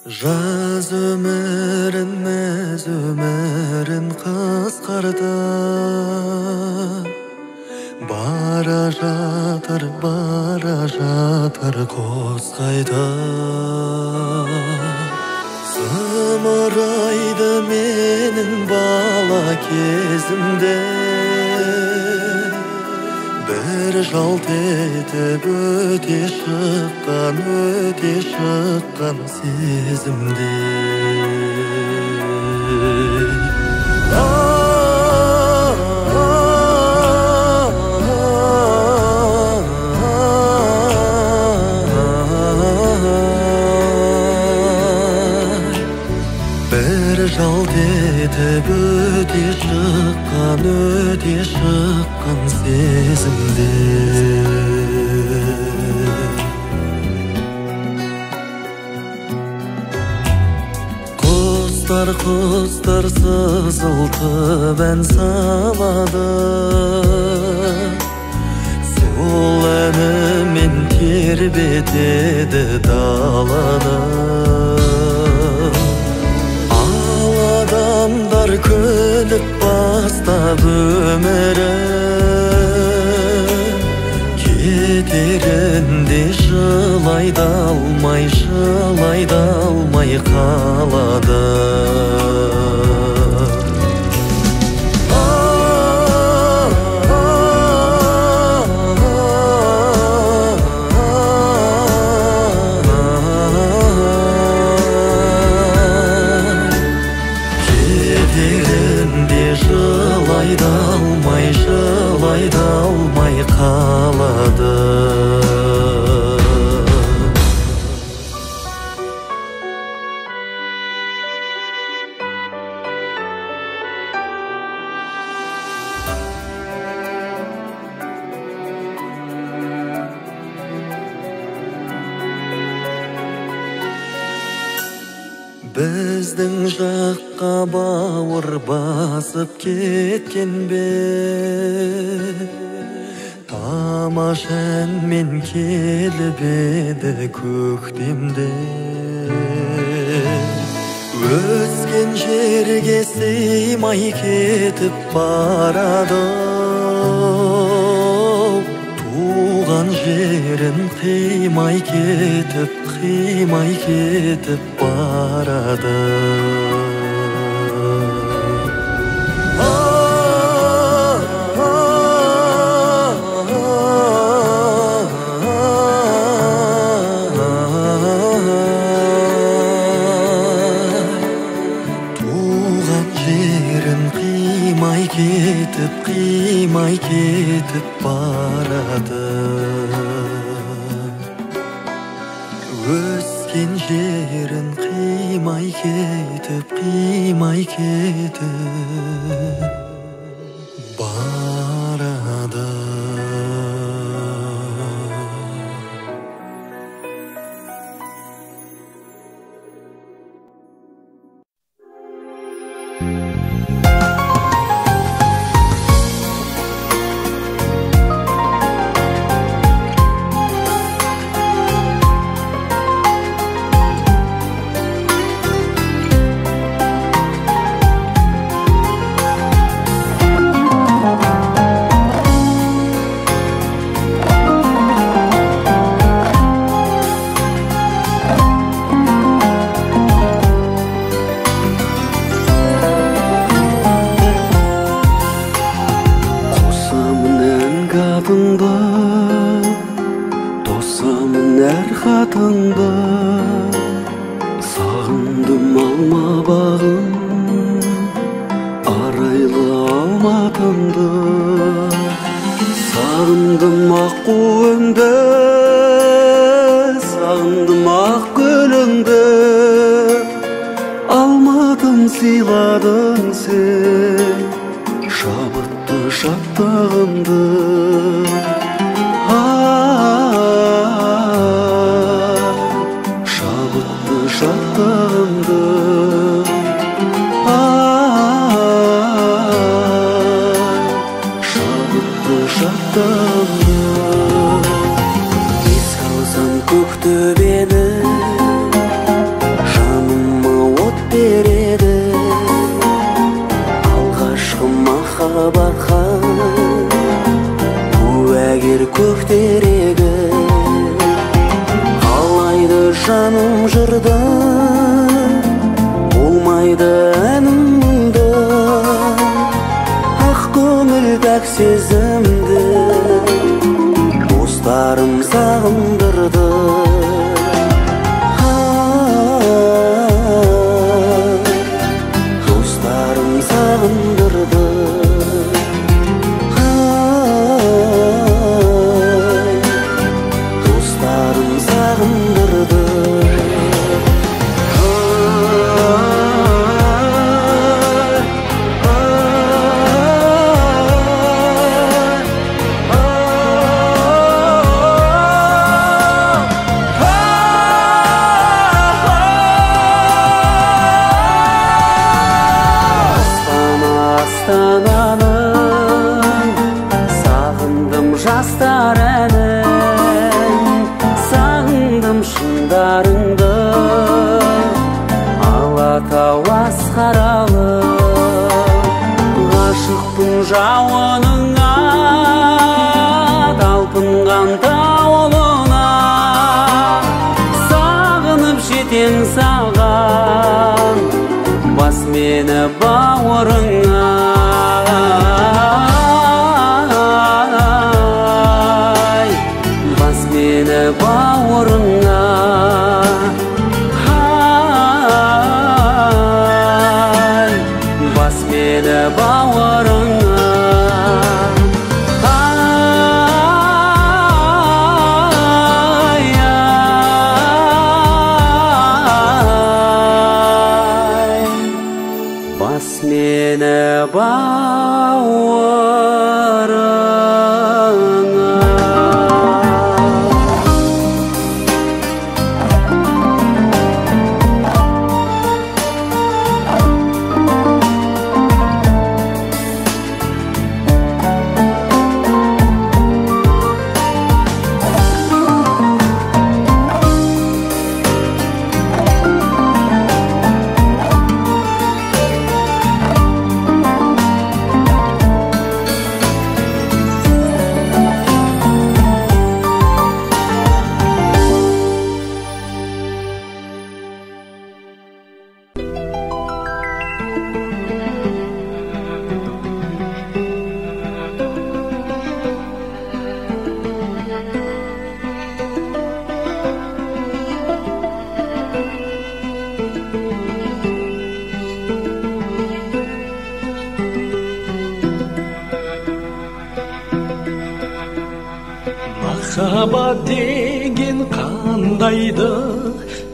Жаз өмірін мәз өмірін қысқарта бара жатыр қос қайта. Зымырайды менің бала кезімде, бір жалт етіп өте шыққан сезімде. Bir жалт етіп өте шыққан сезімде. Құстар сызылтып ән салады, сол әнімен тербетеді даланы. Адамдар күліп бастап өмірі, кетерінде жылай да алмай қалады. Жылай да алмай қалады. Біздің жаққа бауыр басып кеткен бе, тамаш әнмен келіп еді көктемде. Өскен жерге сыймай кетіп барады, туған жерін қимай кетіп барады. Туған жерін қимай кетіп барады. Өскен жерін қимай кетіп барады. Тосамын әр хатыңды, сағындым алма бағым, арайлы алматымды. Сағындым аққу өңді, сағындым ақ гүліңді. Алматым сыйладың сен шабытты шаттығымды. Шабытты шаттығымды. Шабытты шаттығымды. Еске алсам көктөбені, жан жаным жырда, болмайды әнім мұнда. Ақ көңіл пәк сезімді достарым сағындырды. Достарым сағындырды. Dostlarım sağındırdı. Астананың сағындым жастар әнін, сағындым шыңдарыңды, Алатау асқаралы. Ғашықпын жауыныңа, талпынған тауылына, сағынып жетең саған, бас мені бауырыңа. Бас мені бауырыңа. Бас мені бауырыңа. Бас мені бауырыңа. Махаббат деген қандайды,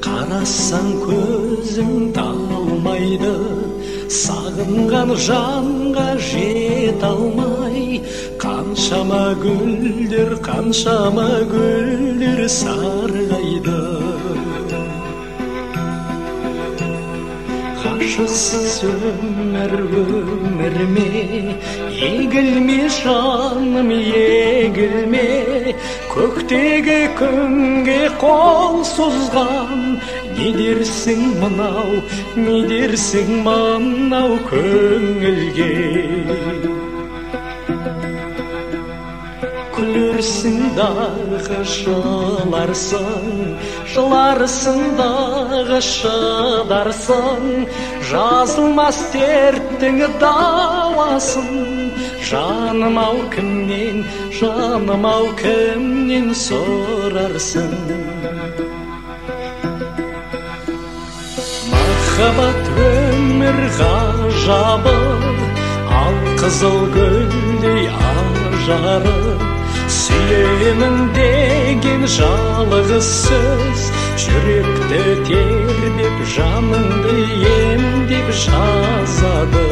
қарасаң көзің талмайды. Сағынған жанға жете алмай, қаншама гүлдер сарғайды. Ғашықсыз өмір ме, егілме жаным, егілме. Көктегі күнге қол созған, не дерсің мынау көңілге. Күлерсің дағы жыларсың дағы шыдарсың. Жазылмас дерттің дауасын, жаным-ау кімнен сұрарсың. Махаббат өмір ғажабы, ал қызыл гүлдей ажары. Сүйемін деген жалғыз сөз, жүректі тербеп, жаныңды емдеп жазады.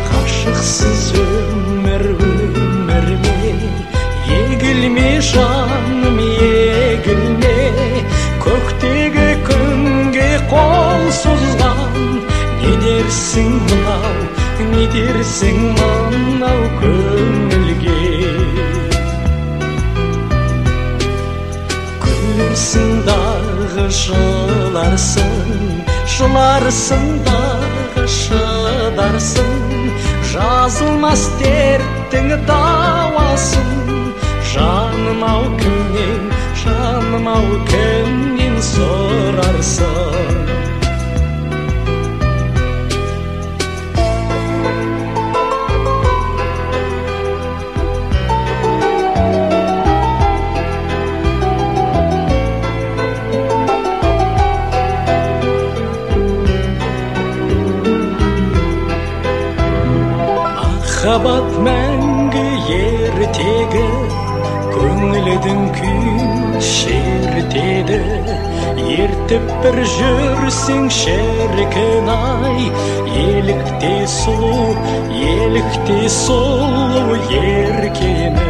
Ғашықсыз өмір ме, егілме жаным, егілме. Көктегі күнге қол созған, не дерсің мынау көңілге. Күлерсің дағы жыларсың дағы шыдарсың. Жазылмас дерттің дауасын, жаным-ау Махаббат мәңгі ертегі, көңілдің күйін шертеді. Ертіп бір жүрсең шіркін-ай, елікте сұлу еркені.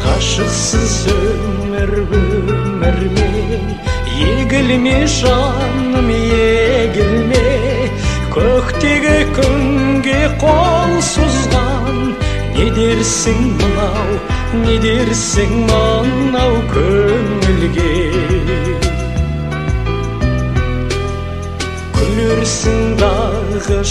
Ғашықсыз өмірме, егілме жаным, егілме. Көктегі күнге қол созған, не дерсің мынау көңілге. Күлерсің дағы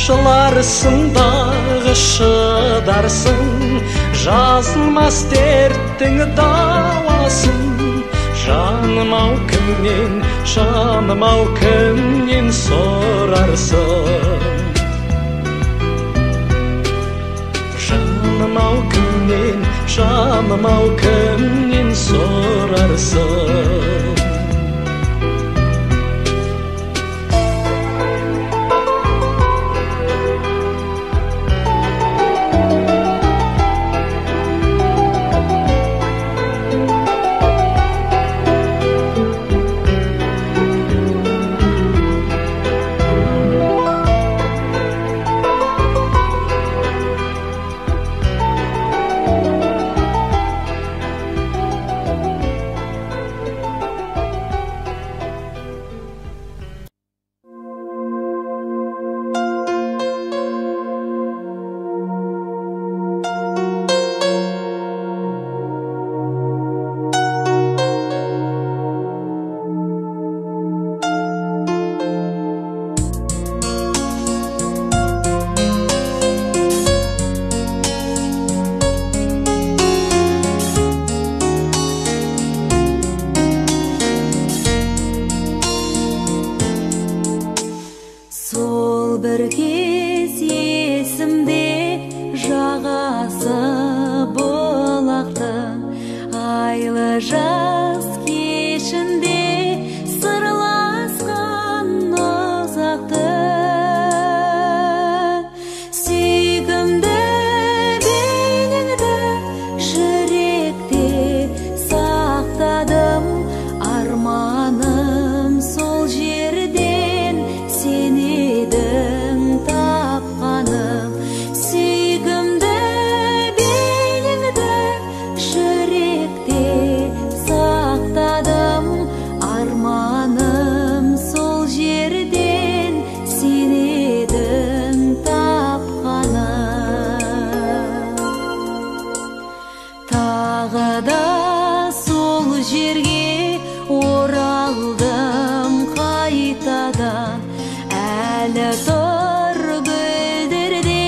жыларсың дағы шыдарсың. Жазылмас дерттің дауасын, жаным ау кімнен сорарсың. Жаным ау кімнен сорарсың. Bir kez есімде жағасы бұлақтың айлы жаз кешінде сырласқан ұзақты. Сүйкімді бейнеңді жүректе сақтадым, арманым сол жерден сен едің тапқаным. Сүйкімді бейнеңді жүректе сақтадым, арманым сол жерден сен едің тапқаным. Тағы да сол жерге оралдым қайтадан. Әлі тұр гүлдерде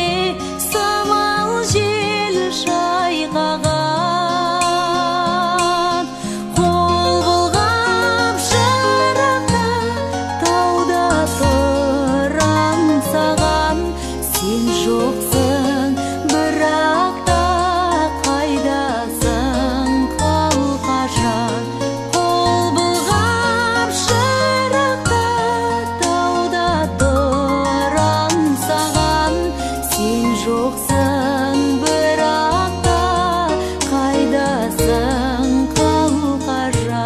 самал жел шайқаған. Қол бұлғап шырақта тауда тұрам саған. Сен жоқсың бірақ та қайдасың қалқажан. Қол бұлғап шырақта тауда тұрам саған. Сен жоқсың бірақ та қайдасың қалқажан.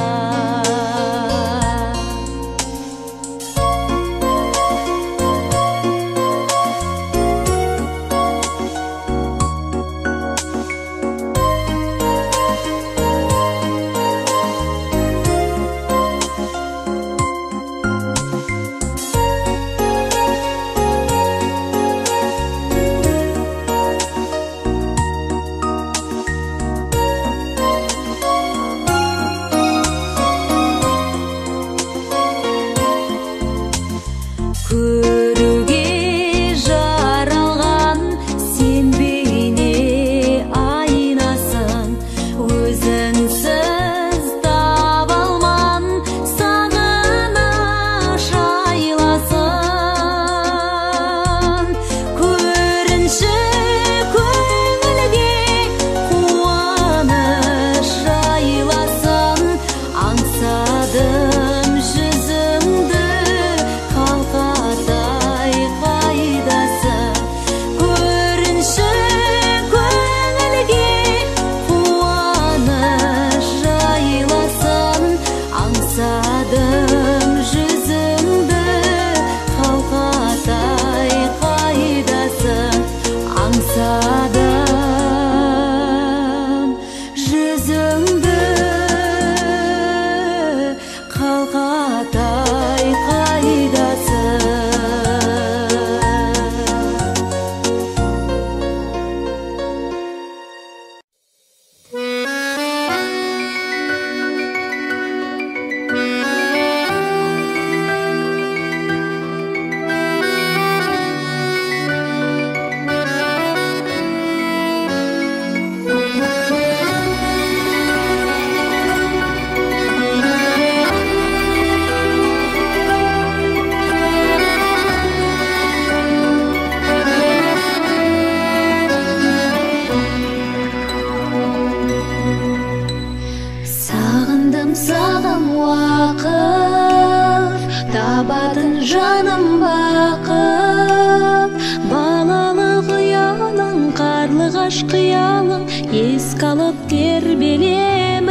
қарлығаш қиялың еске алып тербелемін.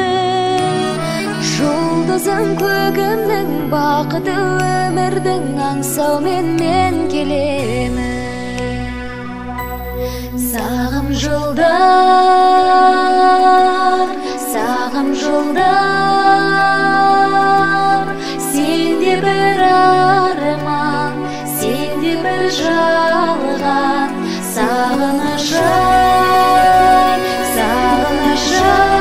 Жұлдызың көгімнің бақыты өмірдің аңсаумен мен келемін. Сағым жылдар, сағым жылдар, сенде бір арман, сенде бір жалған. Сағынышым, сағынышым,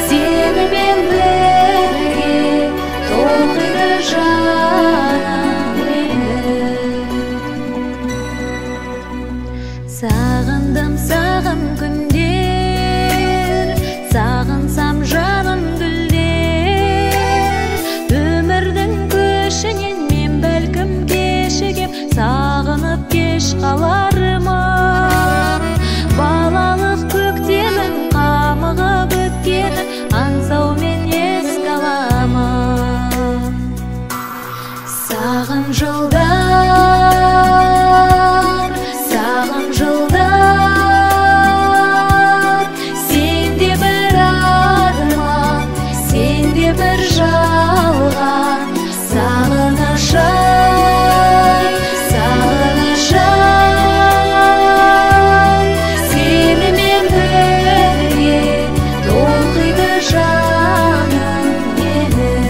сенімен бірге толқиды жаным менің. Сағындым, сағым күндер, сағынсам жарым гүлдер. Өмірдің көшінен мен бәлкім кешігем, сағынып кеш қаларыма. Балалық көктемім қамығып өткенім аңсаумен еске аламын. Сағым жылдар, сағым жылдар, сенде бір арман, сенде бір жалған. Сағынышым, сағынышым, сенімен бірге толқиды жаным менің.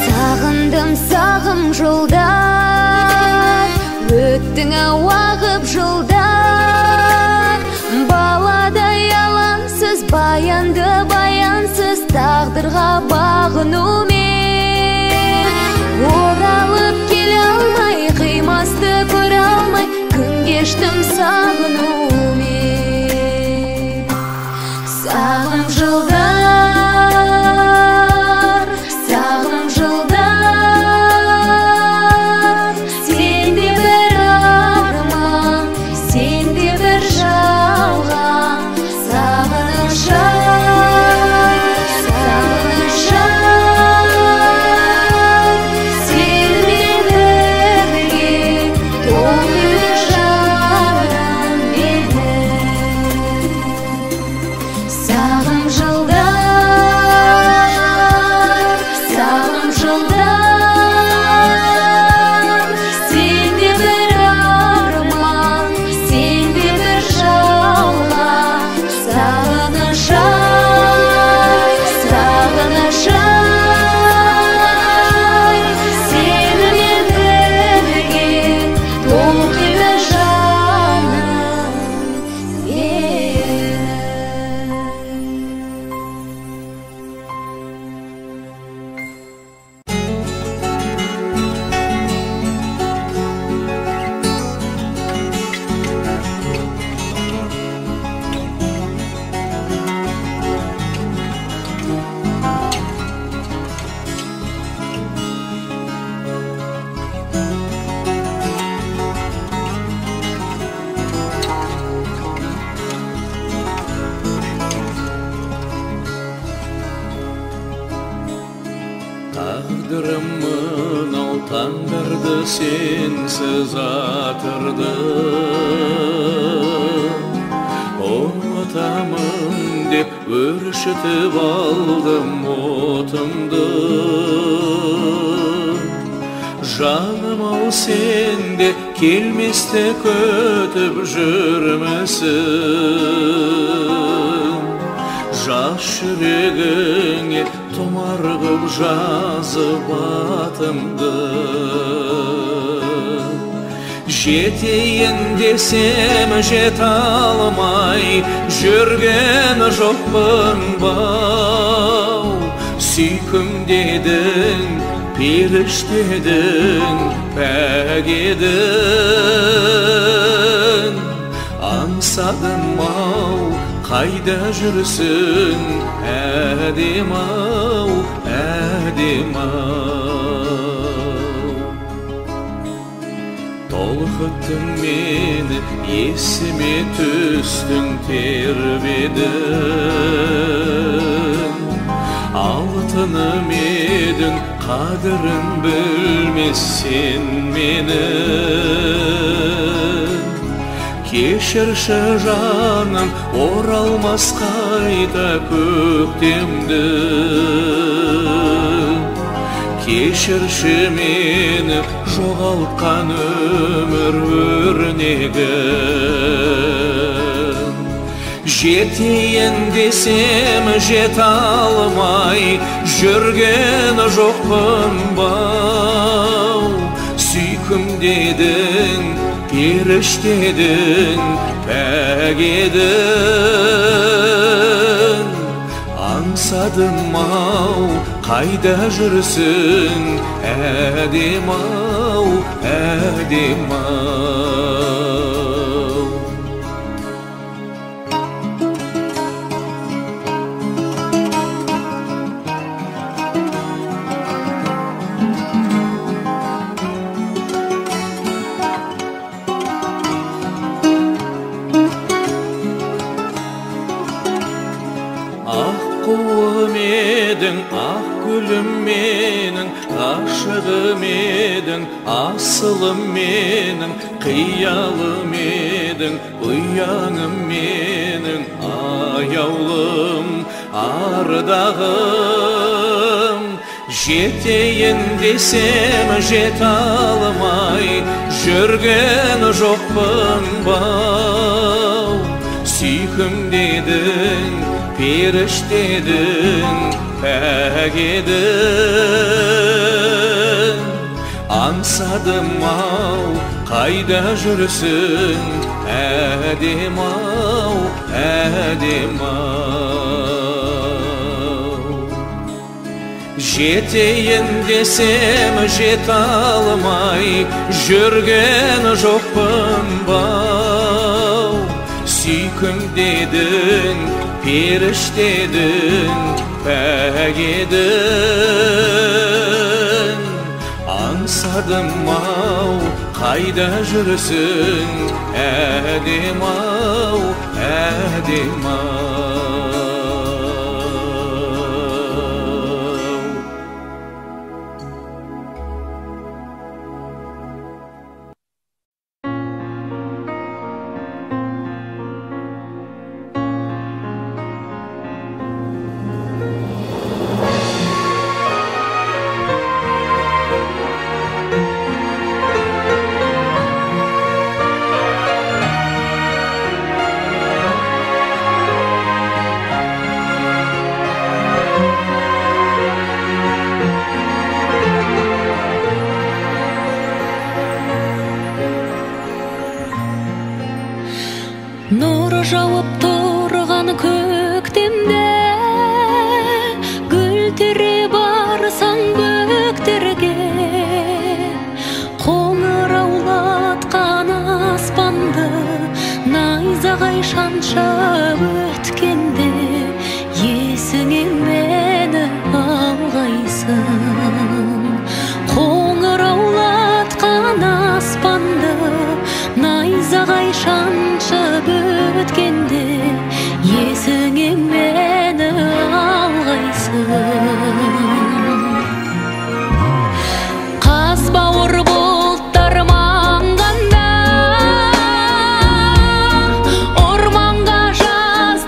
Сағындым, сағым жылдар, өттің ағып жылдар. Баладай алаңсыз, баянды баянсыз тағдырға бағынумен. Оралып келе алмай, қимасты көре алмай, күн кештім сағынумен. Сағым жылдар, сағым жылдар, сенде бір арман, сенде бір жалған. Сағынышым, сағынышым, сенімен бірге толқиды жаным менің. Сағым жылдар, сағым жылдар, сенде бір арман, сенде бір жалған. Сағынышым, сағынышым, сенімен бірге толқиды жаным менің. Taqdirim mınau tangdirdi sensiz atırdı. Unutamın dep örüşütüp aldım otumdu. Жаным ау сенде келместе көтіп жүрмесін. Жас жүрегіңе тұмар қып жазып атымды. Жетейін десем жете алмай жүрген жоқпын бау. Сүйкім дедің періштедің пәк едің. Аңсадым-ау, қайда жүрсің, әдем-ау, әдем-ау. Толқыттың мені, есіме түстің, тербедің. Алтыным едің, қадірін білмес сен менің. Кешірші жаным, оралмас қайта көктемді. Кешірші мені, жоғалтқан өмір өрнегін. Жетейін десем жете алмай, жүрген жоқпын бау. Сүйкім дедің, періштедің, пәк едің. Аңсадым-ау, қайда жүрсің, әдем-ау, әдем-ау. Аққуым едің, ақ гүлім менің, ғашығым едің, асылым менің, қиялым едің, ұяңым менің, аяулым, ардағым. Жетейін десем жете алмай, жүрген жоқпын бау. Сүйкім дедің, періштедің, пәк едің. Аңсадым-ау, қайда жүрсің, әдем-ау, әдем-ау. Жетейін десем жете алмай, жүрген жоқпын бау. Сүйкім дедің, періштедің, пәк едің. Аңсадым-ау, қайда жүрсің, әдем-ау, әдем-ау. Нұр жауып тұрған көктемде, гүл тере барсаң бөктерге, қоңыраулатқан аспанды найзағай шаншып өткенде, есіңе мені алғайсың. Қоңыраулатқан аспанды найзағай шаншып өткенде, есіңе мені алғайсың. Қаз бауыр бұлттар маңғанда, орманға жаз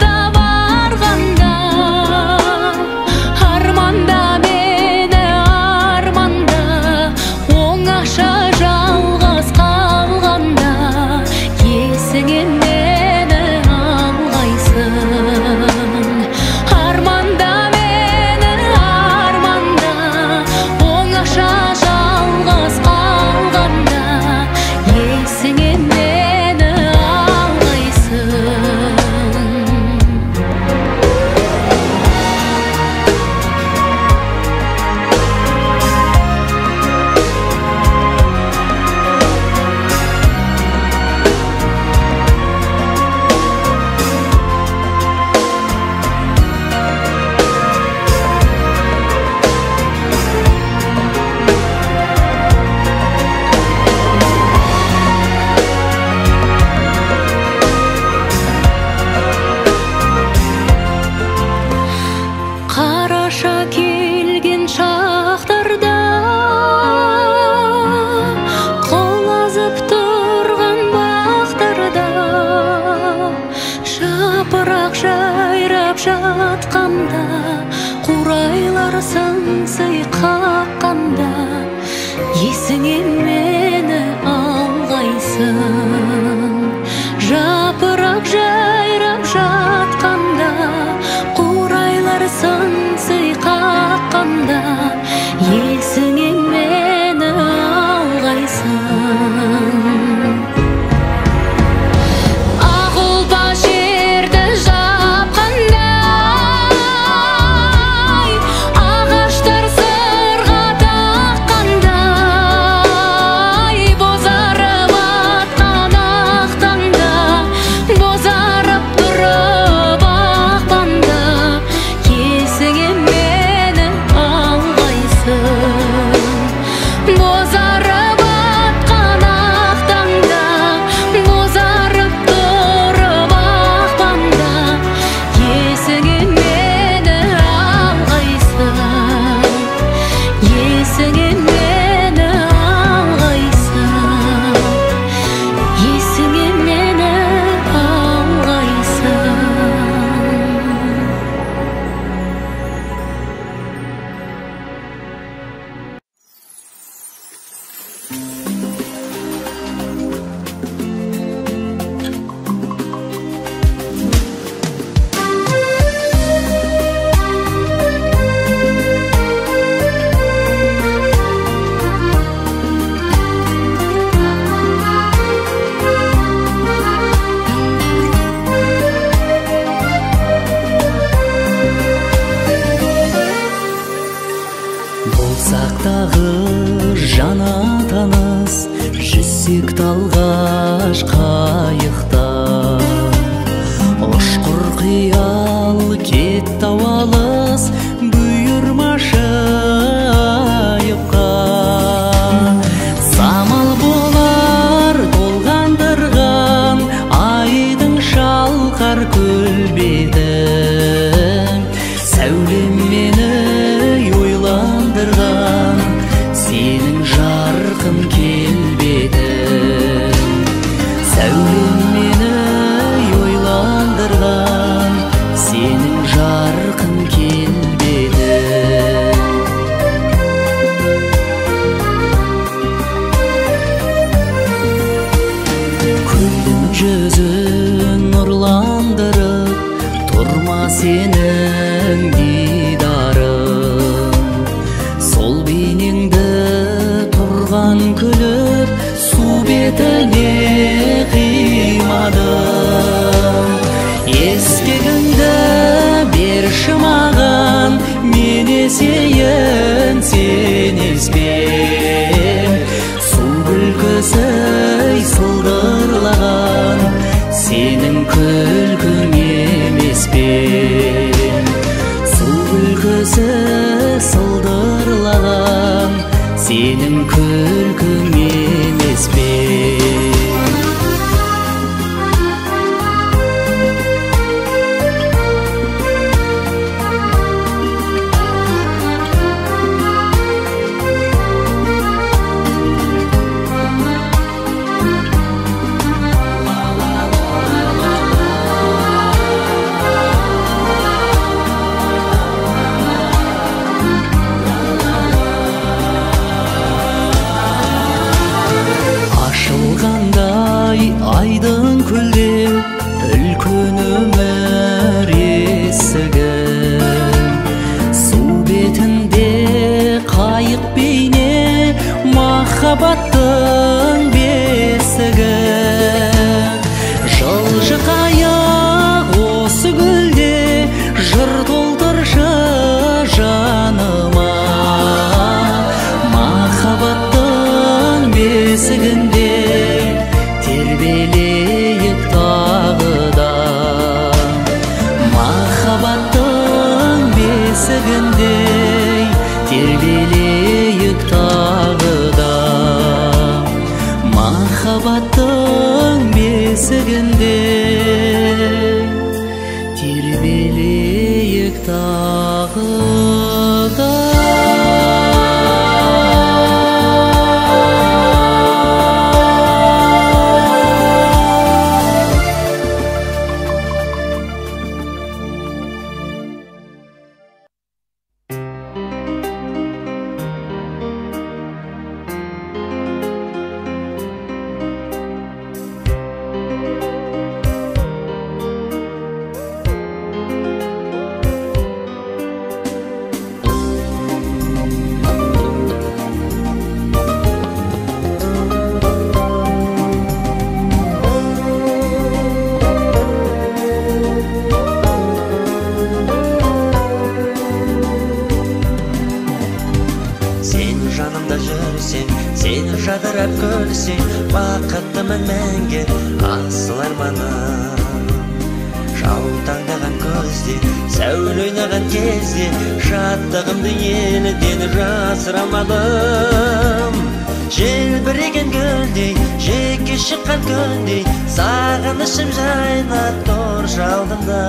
сыңсый қаққанда, есіңе мені алғайсың. Жапырақ жайрап жатқанда, қурайлар сыңсый қаққанда, есіңе мені алғайсың. Жана таныс жүзсек талғаш қайықта, ұшқыр қиял кетті алыс бұйырмашы айыпқа. Самал болар толғандырған айдың шалқар көлбеті, сәулем мені ойландырған сенің жарқын келбедің. Сәулем мені ойландырған сенің жарқын келбедің. Көлдің жүзін нұрландырып тұрма сенің дидарың. Сол бейнеңді тұрған күліп су бетіне қимадым. Ескегіңді берші маған, мен есейін сен еспен. Су күлкісі сылдырлаған сенің күлкің емес пе? Су күлкісі сылдырлаған сенің күлкің емес пе? Айдың көлде үлкен өмір есігін, су бетінде қайық бейне махаббаттың бесігі. Жылжы қайық осы гүлде жыр толтыршы жаныма. Махаббаттың бесігінде тербелейік тағы да. Махаббаттың бесігінде тербелейік тағы да. Махаббаттың бесігінде тербелейік тағы да. жадырап көрсең бақыттымын мәңгі асыл арманым. Жаутаңдаған көзде сәуле ойнаған кезде шаттығымды елден жасырамадым. Желбіреген гүлдей жеке шыққан күндей сағынышым жайнап тұр жалдымда.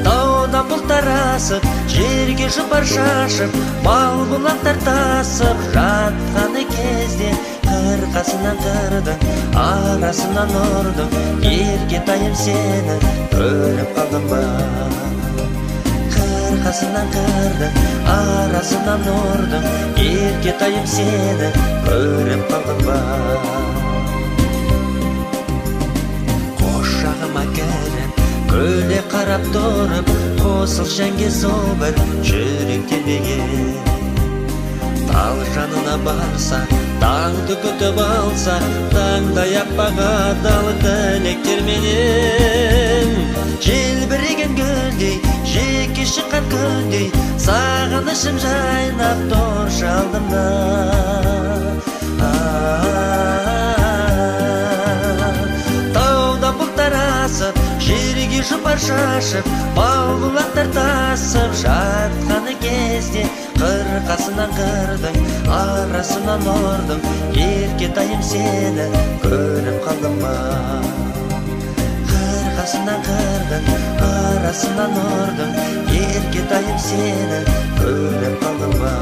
Таудан бұлттар асып жерге жұпар шашып мал бұлақтар тасып жатқаны кезде қырқасынан қырдың арасынан ұрдың еркетайым сені көріп қалдым ба. Қырқасынан қырдың арасынан ұрдың еркетайым сені көріп қалдым ба. Қош жағыма келіп көле қарап тұрып қосыл жәнге сол бір жүрек тербеген. Тал жанына барса таңды күтіп алса таңдай аппақ адал тілектерменен. Желбіреген гүлдей жеке шыққан күндей сағынышым жайнап тұр жалдымда. Таудан бұлттар асып жерге жұпар шашып мал бұлақтар тасып жатқаны кезде қырқасынан қырдың арасынан ұрдың еркетайым сені көріп қалдым ба. Қырқасынан қырдың арасынан ұрдың еркетайым сені көріп қалдым ба.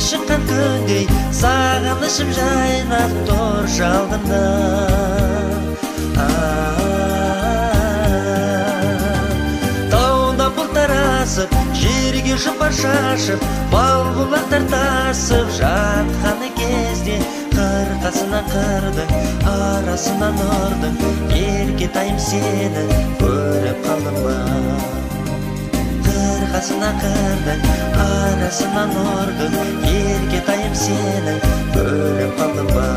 Шыққан күндей сағынышым жайнап тұр жалдымда. Таудан бұлттар асып жерге жұпар шашып мал бұлақтар тасып жатқаны кезде қырқасынан қырдың арасынан ұрдың еркетайым сені көріп қалдым ба. Қырқасынан қырдың арасынан ұрдың еркетайым сені көріп қалдым ба.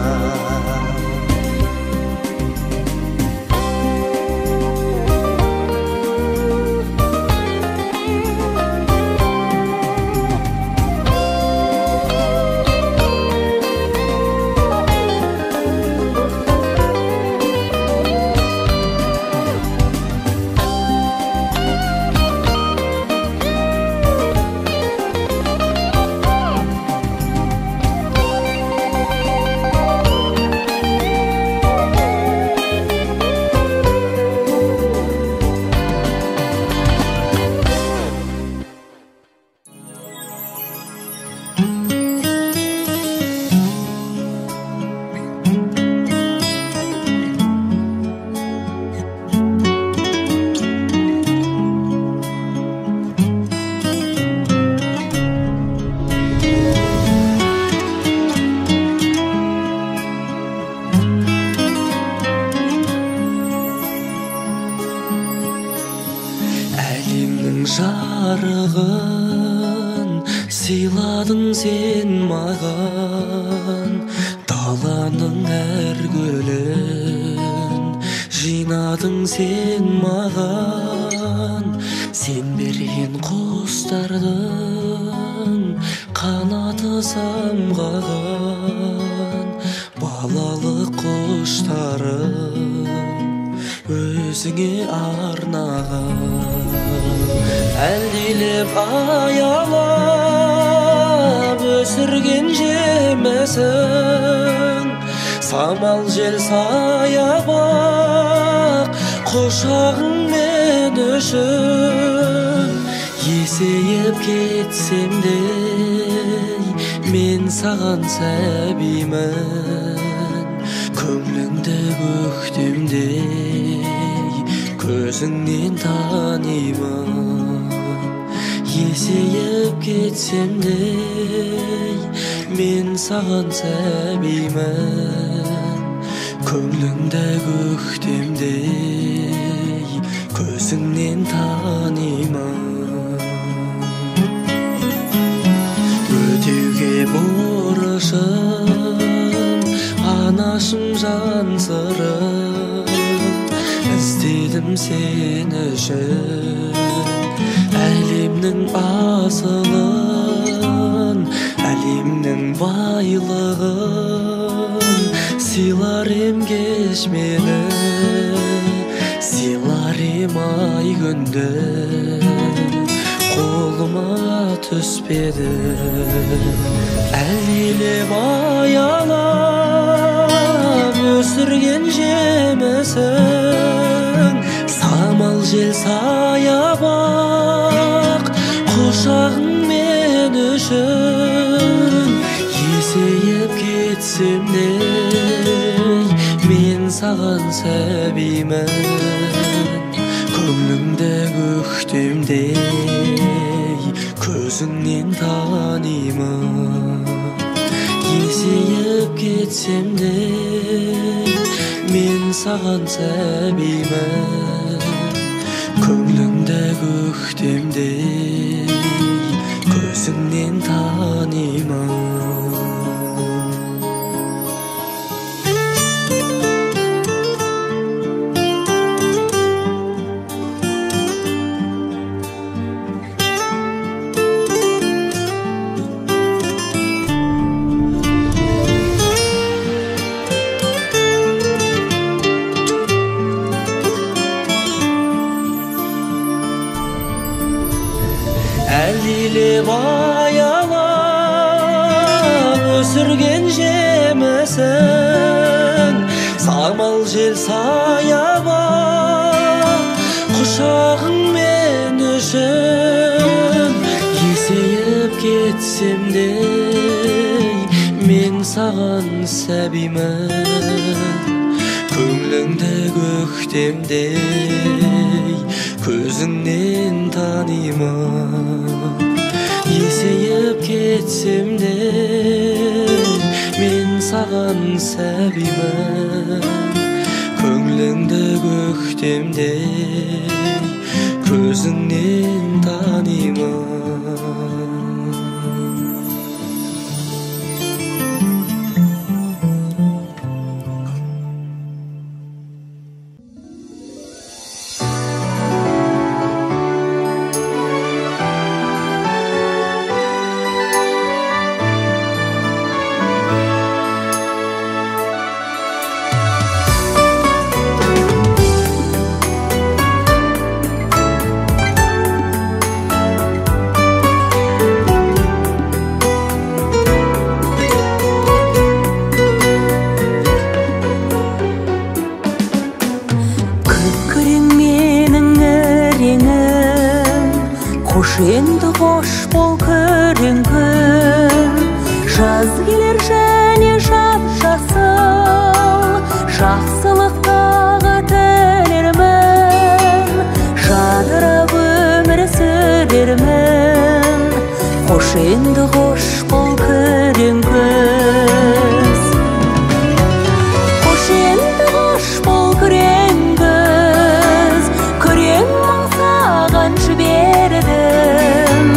жарығын сыйладың сен маған, даланың әр гүлін жинадың сен маған. Сен берген құстардың қанаты самғаған, балалық құштарым өзіңе арнаған. Әлдилеп аялап өсірген жемісің, самал жел саябақ құшағың мен үшін. Есейіп кетсем де мен саған сәбимін, көңліңді көктемдей көзіңнен танимын. Есейіп кетсем де мен саған сәбимін, Көңліңді көктемдей көзіңнен танимын. Өтеуге борышым, анашым жан сырым. Іздедім сен үшін әлемнің асылын, әлемнің байлығын. Сыйлар ем кеш мені, сыйлар ем ай күнді, қолыма түспеді. Әлдилеп аялап өсірген жемісің, самал жел саябақ құшағың мен үшін. Есейіп кетсем де мен саған сәбимін, көңліңді көктемдей көзіңнен танимын. Есейіп кетсем де мен саған сәбимін, көңліңді көктемдей көзіңнен танимын. Әлдилеп аялап өсірген жемісің, самал жел саябақ құшағың мен үшін. Есейіп кетсем де мен саған сәбимін, көңліңді көктемдей көзіңнен танимын. Есейіп кетсем де мен саған сәбимін, көңліңді көктемдей көзіңнен танимын. Енді қош бол күрең күн, жаз келер және жап-жасыл, жақсылықтағы тілермін, жадырап өмір сүрермін. Қош енді қош бол күрең күз, қош енді қош бол күрең күз, күрең мұң саған жібердім,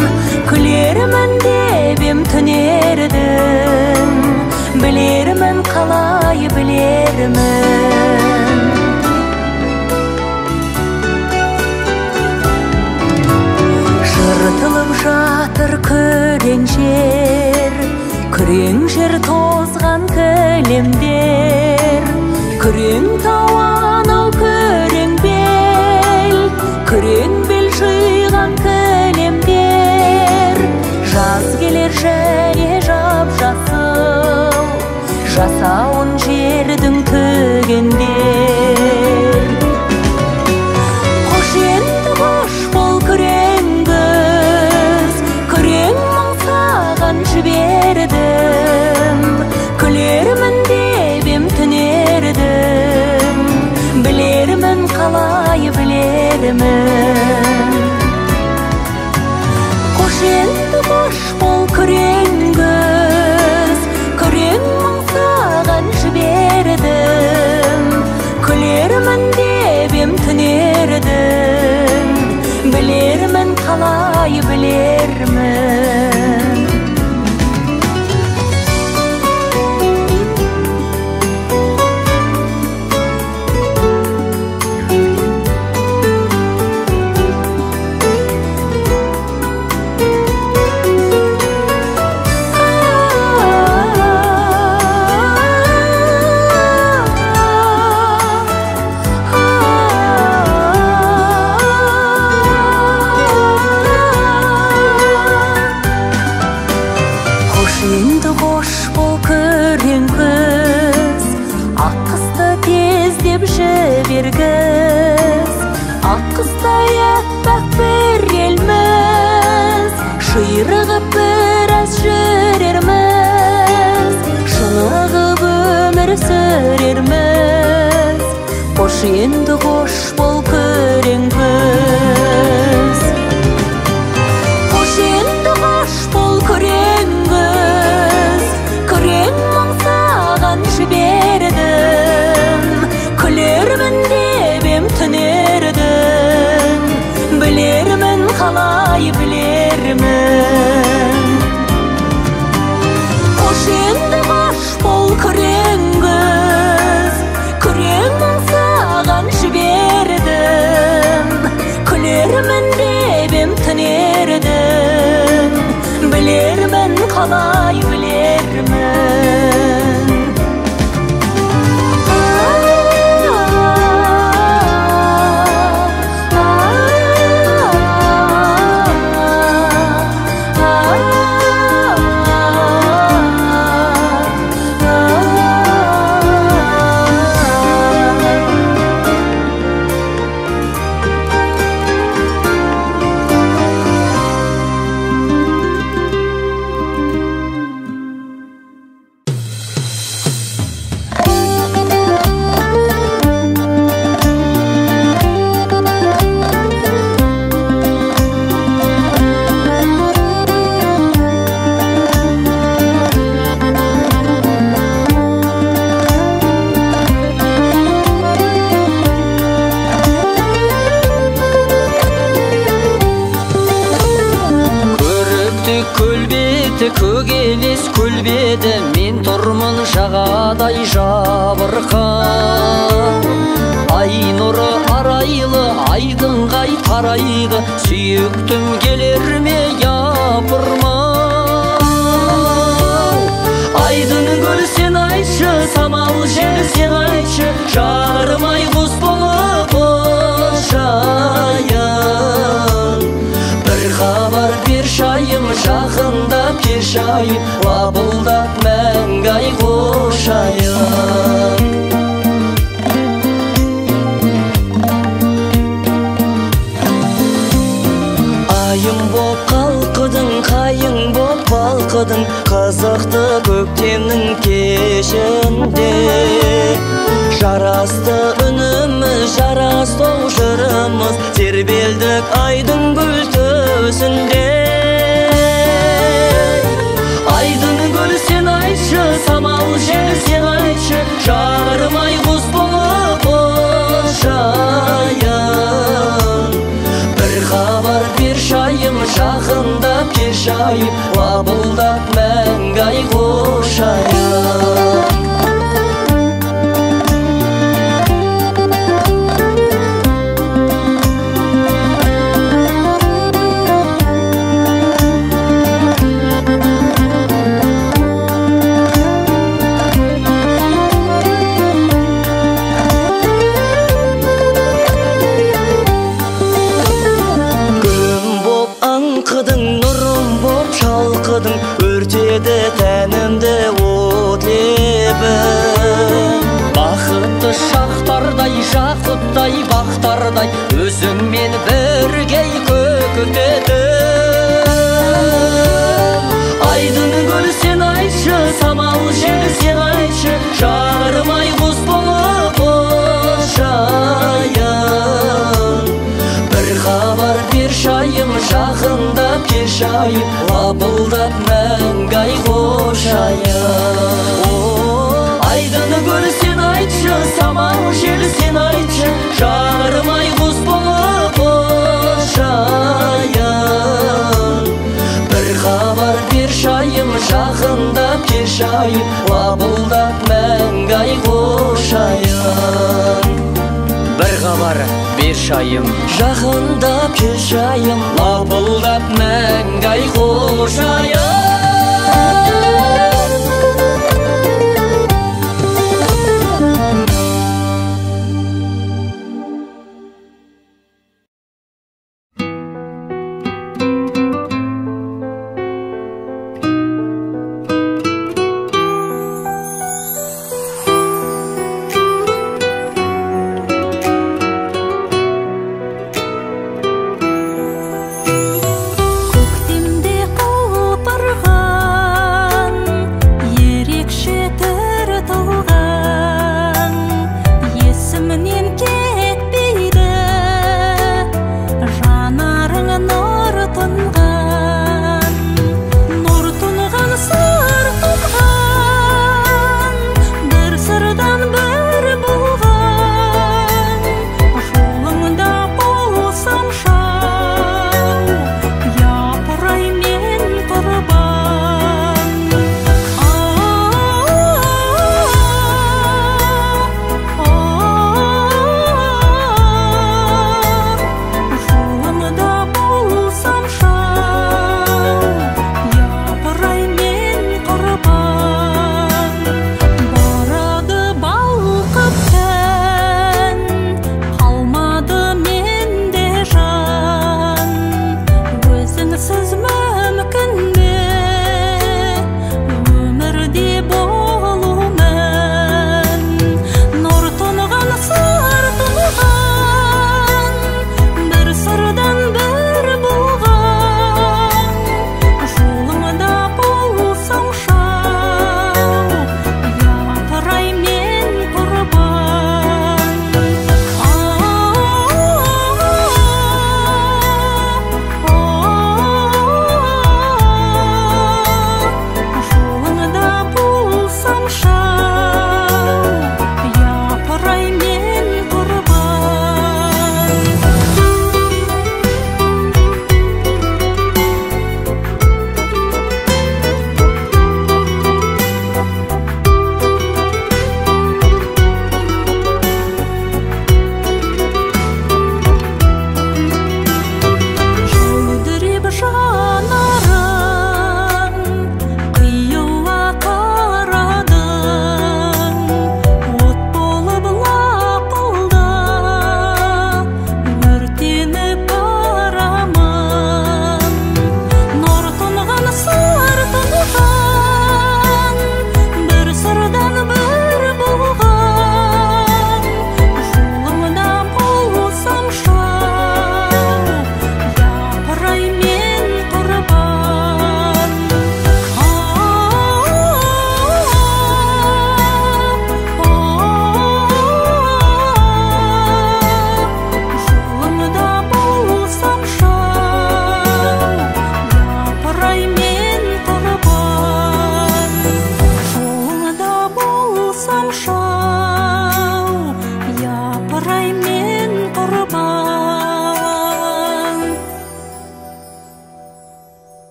күлермін деп ем түнердім, білермін қалай білермін. Жыртылып жатыр күрең жер тозған кілемдер, күрең тау анау күрең бел жиған кілемдер. Жаз келер және жап-жасыл, жасауын жердің төгендер. Қош енді қош бол күрең күз, күрең мұң саған жібердім, күлермін деп ем түнердім, білермін қалай білермін. Қош енді қош бол күрең күз, күрең мұң саған жібердім, tünerdim. Bilermen kalay bilermen. Endi hoş bol kören kız, akkızda tezdep jebirgiz. Akkızda yappak berelmez, şıyrıgıp biraz jürermez, şınıgıp ömür sürermez. Hoş endi hoş bol kören kız. Hoş endi hoş bol kören kız. Kören mangsağan jiberdim. Külermen debem tünerdim. Bilermen kalay bilermen. Hoş endi hoş bol kören kız. Kören mangsağan jiberdim. Külermen debem tünerdim. Bilermen kalay bilermen. Көгелес көлбеді мен тұрмын жағадай жабырқан. Ай нұры арайлы айдынғай тарайды, сүйіктім келер ме япырман. Айдын көл сен айтшы, самал жел сен айтшы, жарымай құс болып ұшайын. Bir xabar berşayım, жақындап келшайым, лапылдап мәңгай қошайым. Айым боп қалқыдың, қайың боп балқыдың, қызықты көктемнің кешінде. Жарасты үніміз, жарасты жырымыз, тербелдік айдың гүл төсінде. Айдын гүл сен айтшы, самал жел сен айтшы, жарымай құс болып ұшайын. Bir xabar berşayım, жақындап келшайым, лапылдап мәңгай қошайым. Өртеді тәнімді от лебі. Бақытты шақтардай, жақұттай, бақтардай, өзіммен бірге көкітедім. Айдын гүл сен айтшы, самал жел сен айтшы, жарымай құс болып ұшайын. Bir xabar berşayım, жақындап келшайым, лапылдап мәңгай қошайым. Айдын гүл сен айтшы, самал жел сен айтшы, жарымай Айға бар 5 айым, жақындап 3 айым, лапылдап мәңгі ай қош айым.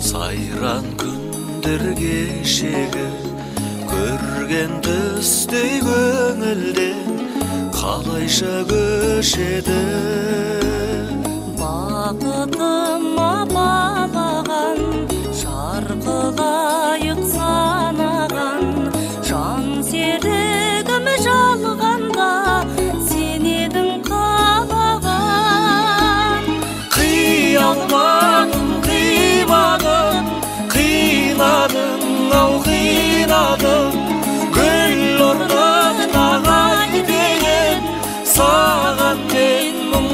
сайран күндер кешегі көрген түстей көңілден қалайша көшеді бақытыма балаған шарқылайық санаған жан серігім жалғанда сен едің қалаған қиялмадым қимадым қинадың ау қинадың гүл орнына ай деген саған мен мұң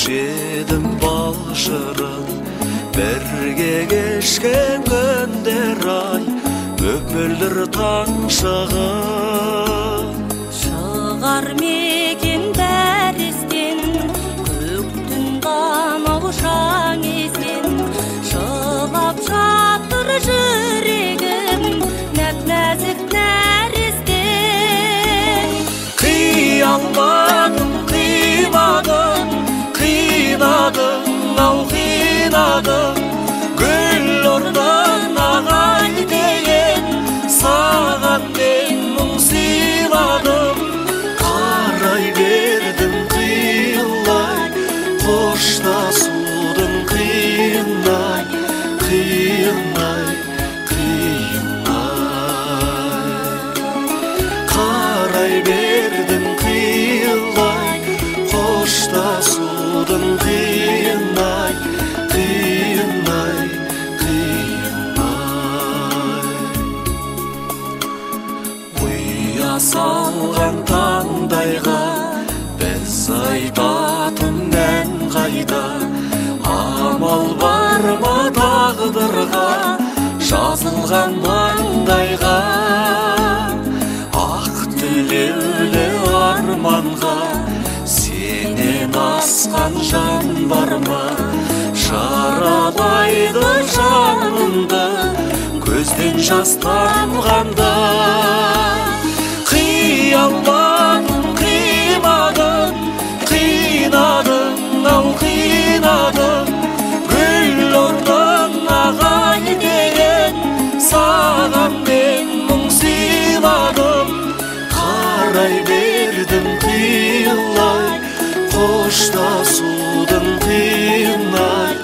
едім бал жырын, бірге кешкен күндер ай, өпмөлдір таң шығын. Шығар мекен дәрістен, көктің қанау шаң езген, жылап жатыр жүрегім, нәп-нәзік нәрестен. Қиялмадым, қимадым, қинадым, ау қинадым, гүл орнын ағай деген, саған мен мұң сыйладым. Қарай бердім қиылай, қоштасудың қиынай, қиынай, қиынай. Қарай бердім қиылай, қоштасудың қиынай, қиынай, қиынай. Ұя салған таңдайға біз айтатын ән қайда, амал бар ма тағдырға жазылған маңдайға. Ақ тілеулі арманға сенен асқан жан бар ма, жаралайды жанымды көзден жас тамғанда. Қиялмадым, қимадым, қинадым, ау қинадым, гүл орнын ағай деген, саған мен мұң сыйладым. Қарай бердім қиылай, қоштасудың қиынай,